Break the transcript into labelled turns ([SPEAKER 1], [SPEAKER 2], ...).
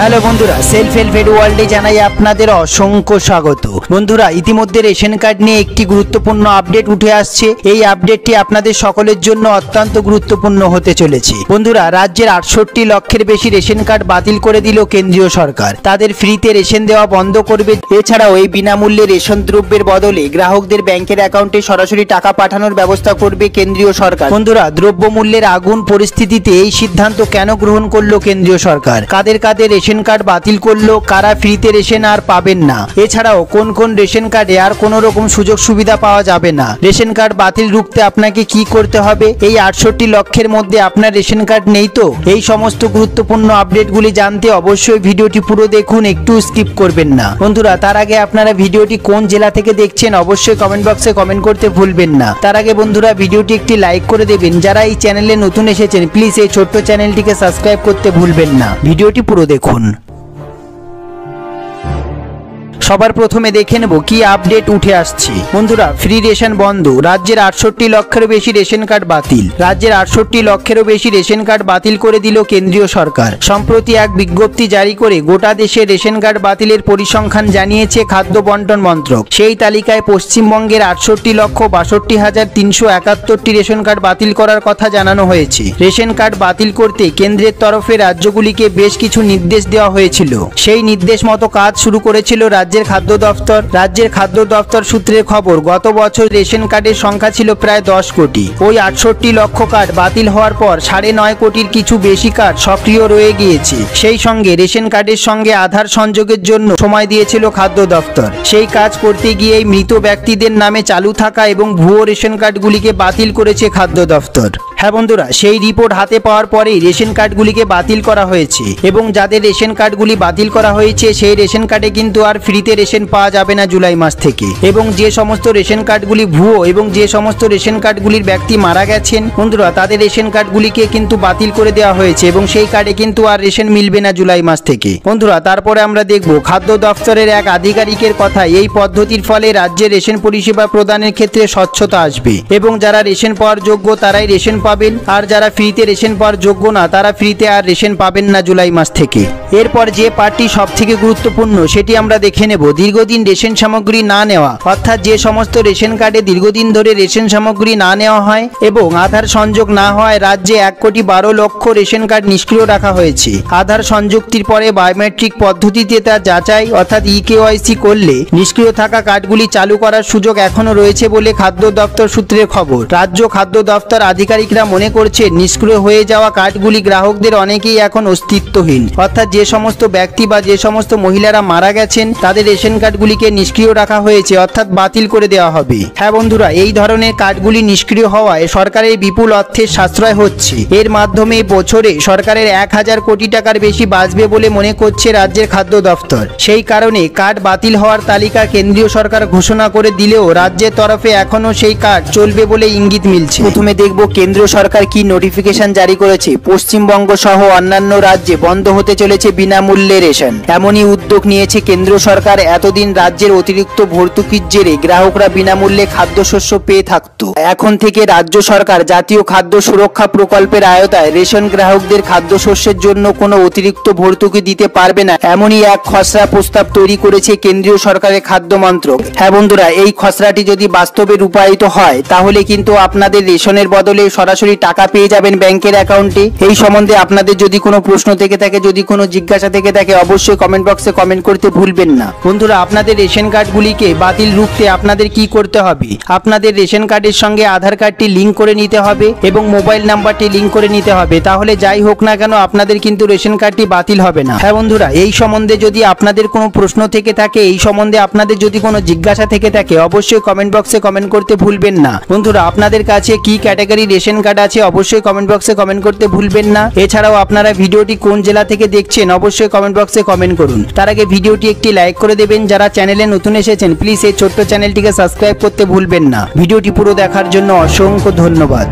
[SPEAKER 1] Hello বন্ধুরা, self help ওয়ার্ল্ডে জানাই আপনাদের অসংখ্য স্বাগত। বন্ধুরা, ইতিমধ্যে রেশন কার্ড নিয়ে একটি গুরুত্বপূর্ণ আপডেট উঠে আসছে। এই আপডেটটি আপনাদের সকলের জন্য অত্যন্ত গুরুত্বপূর্ণ হতে চলেছে। বন্ধুরা, রাজ্যের 68 লক্ষের বেশি রেশন কার্ড বাতিল করে দিল কেন্দ্রীয় সরকার। তাদের ফ্রিতে রেশন দেওয়া বন্ধ করবে। এছাড়াও এই বিনামূল্যে রেশন দ্রব্যের বদলে গ্রাহকদের ব্যাংকের অ্যাকাউন্টে সরাসরি টাকা পাঠানোর ব্যবস্থা করবে কেন্দ্রীয় সরকার। বন্ধুরা, দ্রব্যমূল্যের আগুন পরিস্থিতিতে এই সিদ্ধান্ত কেন গ্রহণ করলো কেন্দ্রীয় সরকার? কাদের কাদের রেশন কার্ড বাতিল করলো? কারা ফ্রিতে রেশন আর পাবেন না? এছাড়াও কোন কোন রেশন কার্ডে আর কোনো রকম সুযোগ সুবিধা পাওয়া যাবে না? রেশন কার্ড বাতিল রুখতে আপনাকে কি করতে হবে? এই 68 লক্ষের মধ্যে আপনার রেশন কার্ড নেই তো? এই সমস্ত গুরুত্বপূর্ণ আপডেটগুলি জানতে অবশ্যই ভিডিওটি পুরো দেখুন, একটু স্কিপ করবেন না। বন্ধুরা, তার আগে আপনারা ভিডিওটি কোন জেলা থেকে দেখছেন অবশ্যই কমেন্ট বক্সে কমেন্ট করতে ভুলবেন না। তার আগে বন্ধুরা, ভিডিওটি একটি লাইক করে দেবেন। যারা এই চ্যানেলে নতুন এসেছেন প্লিজ এই ছোট্ট চ্যানেলটিকে সাবস্ক্রাইব করতে ভুলবেন না। ভিডিওটি পুরো দেখুন। সবার প্রথমে দেখে নেব কি আপডেট উঠে আসছে। বন্ধুরা, ফ্রি রেশন বন্ধ, রাজ্যের 68 লক্ষেরও বেশি রেশন কার্ড বাতিল। রাজ্যের 68 লক্ষেরও বেশি রেশন কার্ড বাতিল করে দিল কেন্দ্রীয় সরকার। সম্প্রতি এক বিজ্ঞপ্তি জারি করে গোটা দেশে রেশন কার্ড বাতিলের পরিসংখ্যান জানিয়েছে খাদ্য বন্টন মন্ত্রক। সেই তালিকায় পশ্চিমবঙ্গের 68,62,371টি রেশন কার্ড বাতিল করার কথা জানানো হয়েছে। রেশন কার্ড বাতিল করতে কেন্দ্রের তরফে রাজ্যগুলিকে বেশ কিছু নির্দেশ দেওয়া হয়েছিল। সেই নির্দেশ মতো কাজ শুরু করেছিল রাজ্যের খাদ্য দফতর। রাজ্যের খাদ্য দফতর সূত্রের খবর, গত বছর রেশন কার্ডের সংখ্যা ছিল প্রায় 10 কোটি। ওই 68 লক্ষ কার্ড বাতিল হওয়ার পর 9.5 কোটির কিছু বেশি কার্ড সক্রিয় রয়ে গিয়েছে। সেই সঙ্গে রেশন কার্ডের সঙ্গে আধার সংযোগের জন্য সময় দিয়েছিল খাদ্য দফতর। সেই কাজ করতে গিয়েই মৃত ব্যক্তিদের নামে চালু থাকা এবং ভুয়ো রেশন কার্ডগুলিকে বাতিল করেছে খাদ্য দফতর। হ্যাঁ বন্ধুরা, সেই রিপোর্ট হাতে পাওয়ার পরেই রেশন কার্ডগুলিকে বাতিল করা হয়েছে এবং যাদের রেশন কার্ডগুলি বাতিল করা হয়েছে সেই রেশন কার্ডে কিন্তু আর ফ্রিতে রেশন পাওয়া যাবে না জুলাই মাস থেকে। এবং যে সমস্ত রেশন কার্ডগুলি ভুয়ো এবং যে সমস্ত রেশন কার্ডগুলির ব্যক্তি মারা গেছেন বন্ধুরা, তাদের রেশন কার্ডগুলিকে কিন্তু বাতিল করে দেওয়া হয়েছে এবং সেই কার্ডে কিন্তু আর রেশন মিলবে না জুলাই মাস থেকে। বন্ধুরা, তারপরে আমরা দেখব খাদ্য দফতরের এক আধিকারিকের কথা, এই পদ্ধতির ফলে রাজ্যের রেশন পরিষেবা প্রদানের ক্ষেত্রে স্বচ্ছতা আসবে এবং যারা রেশন পাওয়ার যোগ্য তারাই রেশন পাবেন, আর যারা ফ্রিতে রেশন পাওয়ার যোগ্য না তারা ফ্রিতে আর রেশন পাবেন না জুলাই মাস থেকে। এরপর যে পার্টটি সব থেকে গুরুত্বপূর্ণ সেটি আমরা দেখে নেব। দীর্ঘদিন রেশন সামগ্রী না নেওয়া, অর্থাৎ যে সমস্ত রেশন কার্ডে দীর্ঘদিন ধরে রেশন সামগ্রী না নেওয়া হয় এবং আধার সংযোগ না হওয়ায় রাজ্যে 1,12,00,000 রেশন কার্ড নিষ্ক্রিয় রাখা হয়েছে। আধার সংযুক্তির পরে বায়োমেট্রিক পদ্ধতিতে তা যাচাই অর্থাৎ EKYC করলে নিষ্ক্রিয় থাকা কার্ডগুলি চালু করার সুযোগ এখনো রয়েছে বলে খাদ্য দপ্তর সূত্রের খবর। রাজ্য খাদ্য দপ্তর আধিকারিকরা মনে করছে নিষ্ক্রিয় হয়ে যাওয়া কার্ডগুলি গ্রাহকদের অনেকেই এখন অস্তিত্বহীন, অর্থাৎ যে সমস্ত ব্যক্তি বা যে সমস্ত মহিলারা মারা গেছেন তাদের রেশন কার্ডগুলিকে নিষ্ক্রিয় রাখা হয়েছে, অর্থাৎ বাতিল করে দেওয়া হবে। হ্যাঁ বন্ধুরা, এই ধরনের কার্ডগুলি নিষ্ক্রিয় হওয়ায় সরকারের বিপুল অর্থের সাশ্রয় হচ্ছে। এর মাধ্যমে বছরে সরকারের 1,000 কোটি টাকার বেশি বাঁচবে বলে মনে করছে রাজ্যের খাদ্য দফতর। সেই কারণে কার্ড বাতিল হওয়ার তালিকা কেন্দ্রীয় সরকার ঘোষণা করে দিলেও রাজ্যের তরফে এখনো সেই কার্ড চলবে বলে ইঙ্গিত মিলছে। প্রথমে দেখব কেন্দ্রীয় সরকার কি নোটিফিকেশন জারি করেছে। পশ্চিমবঙ্গ সহ অন্যান্য রাজ্যে বন্ধ হতে চলেছে বিনামূল্যে রেশন। এমনই উদ্যোগ নিয়েছে কেন্দ্র সরকার। এতদিন রাজ্যের অতিরিক্ত ভর্তুকির জেরে গ্রাহকরা বিনামূল্যে খাদ্যশস্য পেয়ে থাকতো। এখন থেকে রাজ্য সরকার জাতীয় খাদ্য সুরক্ষা প্রকল্পের আওতায় রেশন গ্রাহকদের খাদ্যশস্যের জন্য কোনো অতিরিক্ত ভর্তুকি দিতে পারবে না, এমনই এক খসড়া প্রস্তাব তৈরি করেছে কেন্দ্রীয় সরকারের খাদ্য মন্ত্রক। হ্যাঁ বন্ধুরা, এই খসড়াটি যদি বাস্তবে রূপায়িত হয় তাহলে কিন্তু আপনাদের রেশনের বদলে সরাসরি টাকা পেয়ে যাবেন ব্যাংকের অ্যাকাউন্টে। এই সম্বন্ধে আপনাদের যদি কোনো প্রশ্ন থেকে থাকে, যদি কোনো জিজ্ঞাসা থেকে থাকে অবশ্যই কমেন্ট বক্সে কমেন্ট করতে ভুলবেন না। বন্ধুরা, আপনাদের রেশন কার্ডগুলিকে বাতিল রুখতে আপনাদের কি করতে হবে? আপনাদের রেশন কার্ডের সঙ্গে আধার কার্ডটি লিঙ্ক করে নিতে হবে এবং মোবাইল নাম্বারটি লিঙ্ক করে নিতে হবে, তাহলে যাই হোক না কেন আপনাদের কিন্তু রেশন কার্ডটি বাতিল হবে না। হ্যাঁ বন্ধুরা, এই সম্বন্ধে যদি আপনাদের কোনো প্রশ্ন থেকে থাকে, এই সম্বন্ধে আপনাদের যদি কোনো জিজ্ঞাসা থেকে থাকে অবশ্যই কমেন্ট বক্সে কমেন্ট করতে ভুলবেন না। বন্ধুরা, আপনাদের কাছে কি ক্যাটাগরি রেশন কার্ড আছে অবশ্যই কমেন্ট বক্সে কমেন্ট করতে ভুলবেন না। এছাড়াও আপনারা ভিডিওটি কোন জেলা থেকে দেখছেন অবশ্যই কমেন্ট বক্সে কমেন্ট করুন। তার আগে ভিডিওটি একটি লাইক করে দেবেন। যারা চ্যানেলে নতুন এসেছেন প্লিজ এই ছোট্ট চ্যানেলটিকে সাবস্ক্রাইব করতে ভুলবেন না। ভিডিওটি পুরো দেখার জন্য অসংখ্য ধন্যবাদ।